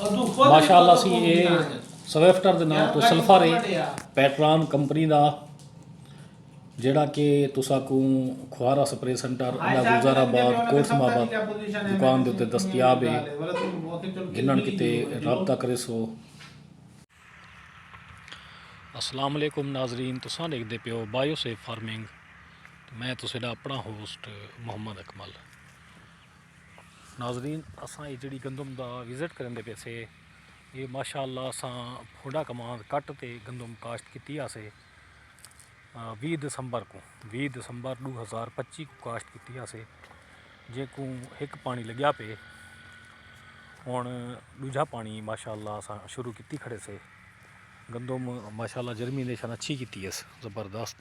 माशाअल्लाह सी ये स्विफ्टर के नाम तो सल्फर है पैट्रान कंपनी का जिहड़ा कि तुसा को खुआरा स्प्रे सेंटर गुजाराबाद कोटसमाबाद दुकान के उत्ते दस्तियाब है जिन्होंने किते रबता करे सो। अस्सलाम वालेकुम नाजरीन, तुसा देखते पियो बायोसेफ फार्मिंग। मैं तुसें अपना होस्ट मोहम्मद अकमल। नाजरीन असां ये जी गंदम का विजिट करन दे पे से ये माशाअल्लाह असां फोडा कमांद कट ते गंदम काश्त की 20 दिसंबर को 2025 को काश्त की जेको एक पानी लग्या पे हुण दूजा पानी माशाअल्लाह असां शुरू की खड़े से। गंदम माशाअल्लाह जर्मिनेशन अच्छी की ज़बरदस्त।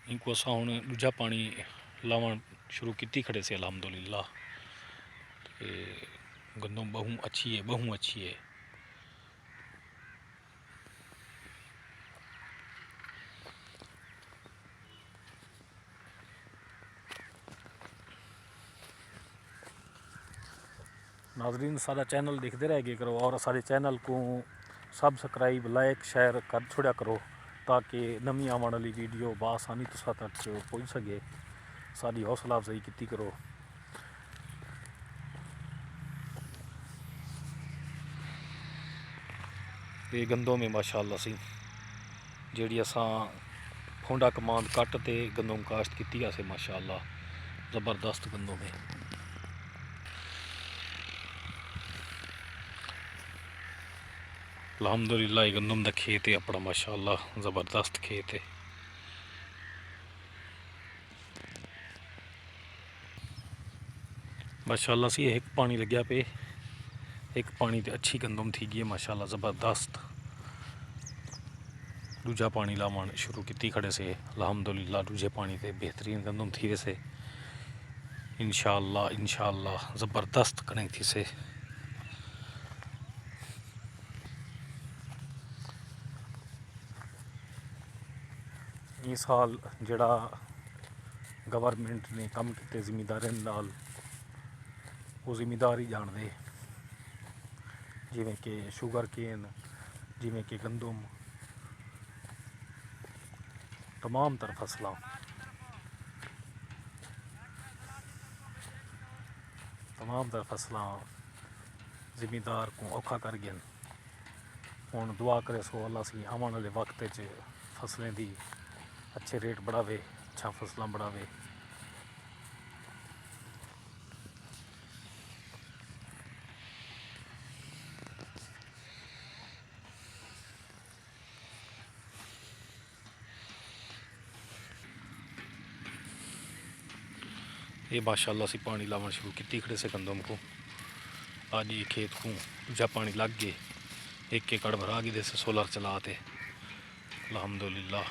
इनको असां हुण दूजा पानी लावण शुरू की खड़े से अल्हम्दुलिल्लाह। गंदम बहु अच्छी है। नाजरीन सारा चैनल देखते रह गए करो और सारे चैनल को सब्सक्राइब लाइक शेयर कर छोड़ा करो ताकि नवी आने वाली वीडियो बआसानी तुसा तक पहुँच सके। सारी हौसला अफजाई की करो। ये गंदम में माशाअल्लाह सी जी असा फोंडा कमांद कट ते गंदम काश्त की माशाअल्लाह ज़बरदस्त गंदम है। अल्हम्दुलिल्लाह ये गंदम का खेत है अपना माशाअल्लाह ज़बरदस्त खेत है। माशाअल्लाह सी एक पानी लग्या पे एक पानी ते अच्छी गंदम थी गई माशाअल्लाह ज़बरदस्त। दूजा पानी लावन शुरू की खड़े से अल्हम्दुलिल्लाह दूजे पानी ते बेहतरीन गंदम थी वैसे इंशाअल्लाह ज़बरदस्त कणक थी से। इस साल जड़ा गवर्नमेंट ने कम किए जिमीदारों नाल वो जिमीदार ही जानते जिमें कि शुगर केन जिमें कि गंदम तमाम तर फसलां जिमीदार को औखा कर गए। हुण दुआ करे सो अल्लाह सी आने वाले वक्त फसलें की अच्छे रेट बढ़ावे अच्छा फसलां बढ़ावे। ये माशाअल्लाह सी पानी लावन शुरू की खड़े से गंदम को। आज ये खेत को दूजा पानी लग गए एक एकड़ भरा गए से सोलर चलाते अल्हम्दुलिल्लाह।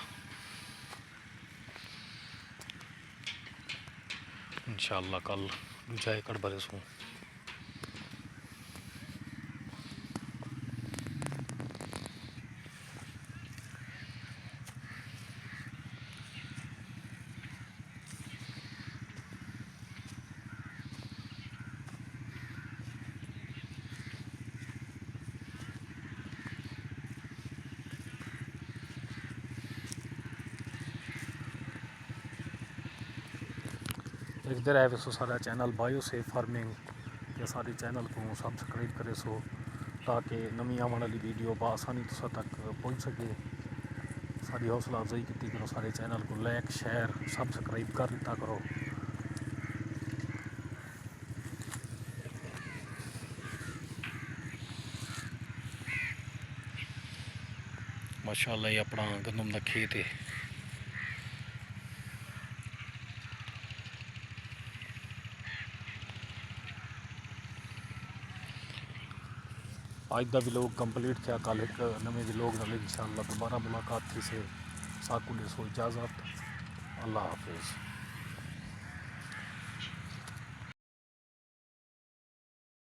इंशाअल्लाह कल दूजा एकड़ भरे सो। देखते रहे सो सारा चैनल बायोसेफ फार्मिंग या सारे चैनल को सब्सक्राइब करे सो ताकि नवी आने वाली वीडियो बआसानी तुसा तक पहुँच सके। सारी हौसला अफजाई की करो सारे चैनल को लाइक शेयर सब्सक्राइब कर दिता करो। माशाअल्लाह ये अपना गंदम का खेत है। आज का व्लॉग कंप्लीट थे कल एक नवे व्लॉग नाल इंशाअल्लाह दोबारा मुलाकात थी से साकुल सो इजाज़त। अल्लाह हाफिज़।